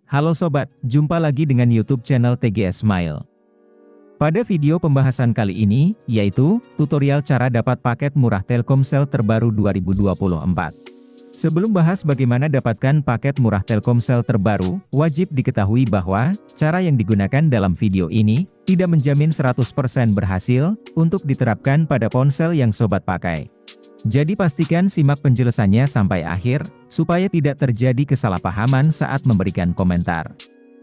Halo sobat, jumpa lagi dengan YouTube channel TGS Smile. Pada video pembahasan kali ini, yaitu tutorial cara dapat paket murah Telkomsel terbaru 2024. Sebelum bahas bagaimana dapatkan paket murah Telkomsel terbaru, wajib diketahui bahwa cara yang digunakan dalam video ini tidak menjamin 100% berhasil untuk diterapkan pada ponsel yang sobat pakai. Jadi pastikan simak penjelasannya sampai akhir, supaya tidak terjadi kesalahpahaman saat memberikan komentar.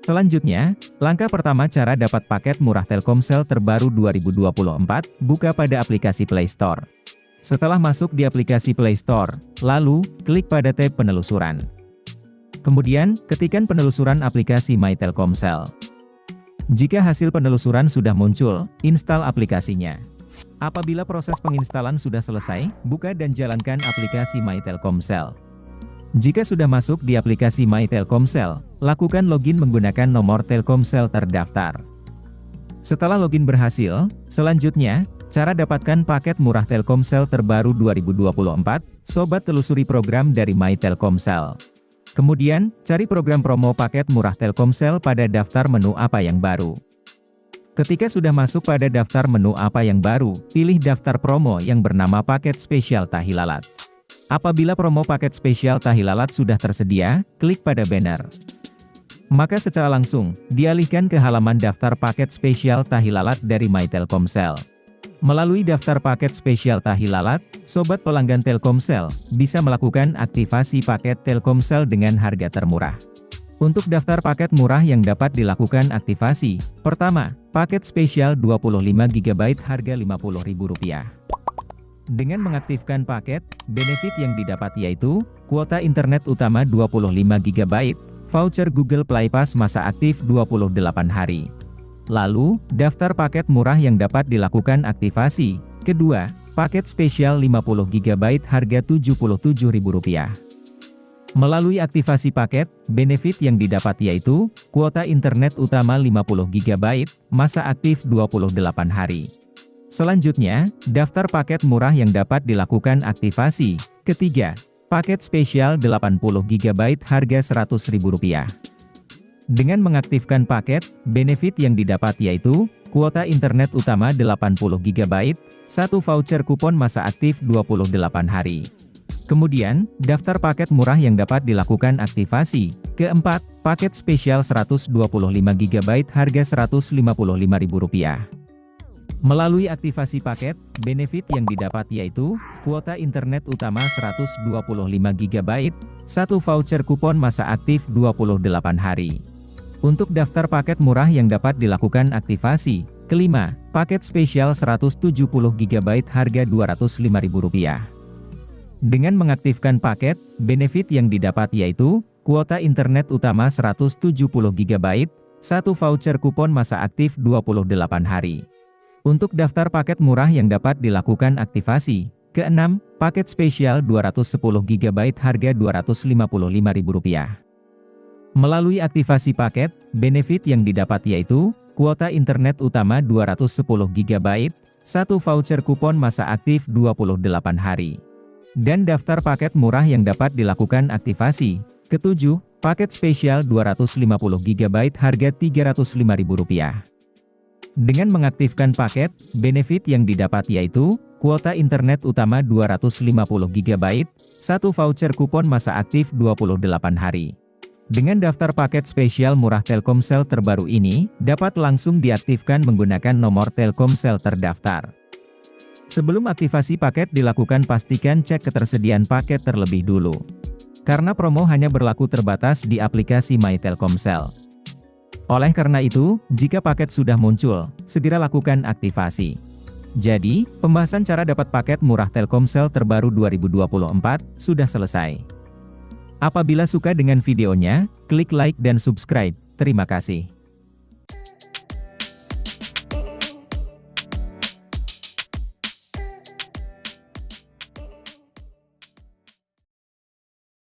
Selanjutnya, langkah pertama cara dapat paket murah Telkomsel terbaru 2024, buka pada aplikasi Play Store. Setelah masuk di aplikasi Play Store, lalu, klik pada tab penelusuran. Kemudian, ketikkan penelusuran aplikasi My Telkomsel. Jika hasil penelusuran sudah muncul, install aplikasinya. Apabila proses penginstalan sudah selesai, buka dan jalankan aplikasi My Telkomsel. Jika sudah masuk di aplikasi My Telkomsel, lakukan login menggunakan nomor Telkomsel terdaftar. Setelah login berhasil, selanjutnya, cara dapatkan paket murah Telkomsel terbaru 2024, sobat telusuri program dari My Telkomsel. Kemudian, cari program promo paket murah Telkomsel pada daftar menu apa yang baru. Ketika sudah masuk pada daftar menu apa yang baru, pilih daftar promo yang bernama paket spesial tahi lalat. Apabila promo paket spesial tahi lalat sudah tersedia, klik pada banner. Maka secara langsung, dialihkan ke halaman daftar paket spesial tahi lalat dari My Telkomsel. Melalui daftar paket spesial tahi lalat, sobat pelanggan Telkomsel bisa melakukan aktivasi paket Telkomsel dengan harga termurah. Untuk daftar paket murah yang dapat dilakukan aktivasi, pertama, paket spesial 25GB harga Rp50.000. Dengan mengaktifkan paket, benefit yang didapat yaitu, kuota internet utama 25GB, voucher Google Play Pass masa aktif 28 hari. Lalu, daftar paket murah yang dapat dilakukan aktivasi, kedua, paket spesial 50GB harga Rp77.000. Melalui aktivasi paket, benefit yang didapat yaitu, kuota internet utama 50GB, masa aktif 28 hari. Selanjutnya, daftar paket murah yang dapat dilakukan aktivasi, ketiga, paket spesial 80GB harga Rp100.000. Dengan mengaktifkan paket, benefit yang didapat yaitu, kuota internet utama 80GB, satu voucher kupon masa aktif 28 hari. Kemudian, daftar paket murah yang dapat dilakukan aktivasi. Keempat, paket spesial 125GB harga Rp155.000. Melalui aktivasi paket, benefit yang didapat yaitu, kuota internet utama 125GB, satu voucher kupon masa aktif 28 hari. Untuk daftar paket murah yang dapat dilakukan aktivasi. Kelima, paket spesial 170GB harga Rp205.000. Dengan mengaktifkan paket, benefit yang didapat yaitu, kuota internet utama 170GB, satu voucher kupon masa aktif 28 hari. Untuk daftar paket murah yang dapat dilakukan aktivasi, keenam, paket spesial 210GB harga Rp255.000. Melalui aktivasi paket, benefit yang didapat yaitu, kuota internet utama 210GB, satu voucher kupon masa aktif 28 hari. Dan daftar paket murah yang dapat dilakukan aktivasi. Ketujuh, paket spesial 250GB harga Rp305.000. Dengan mengaktifkan paket, benefit yang didapat yaitu, kuota internet utama 250GB, satu voucher kupon masa aktif 28 hari. Dengan daftar paket spesial murah Telkomsel terbaru ini, dapat langsung diaktifkan menggunakan nomor Telkomsel terdaftar. Sebelum aktivasi paket dilakukan, pastikan cek ketersediaan paket terlebih dulu. Karena promo hanya berlaku terbatas di aplikasi My Telkomsel. Oleh karena itu, jika paket sudah muncul, segera lakukan aktivasi. Jadi, pembahasan cara dapat paket murah Telkomsel terbaru 2024 sudah selesai. Apabila suka dengan videonya, klik like dan subscribe. Terima kasih.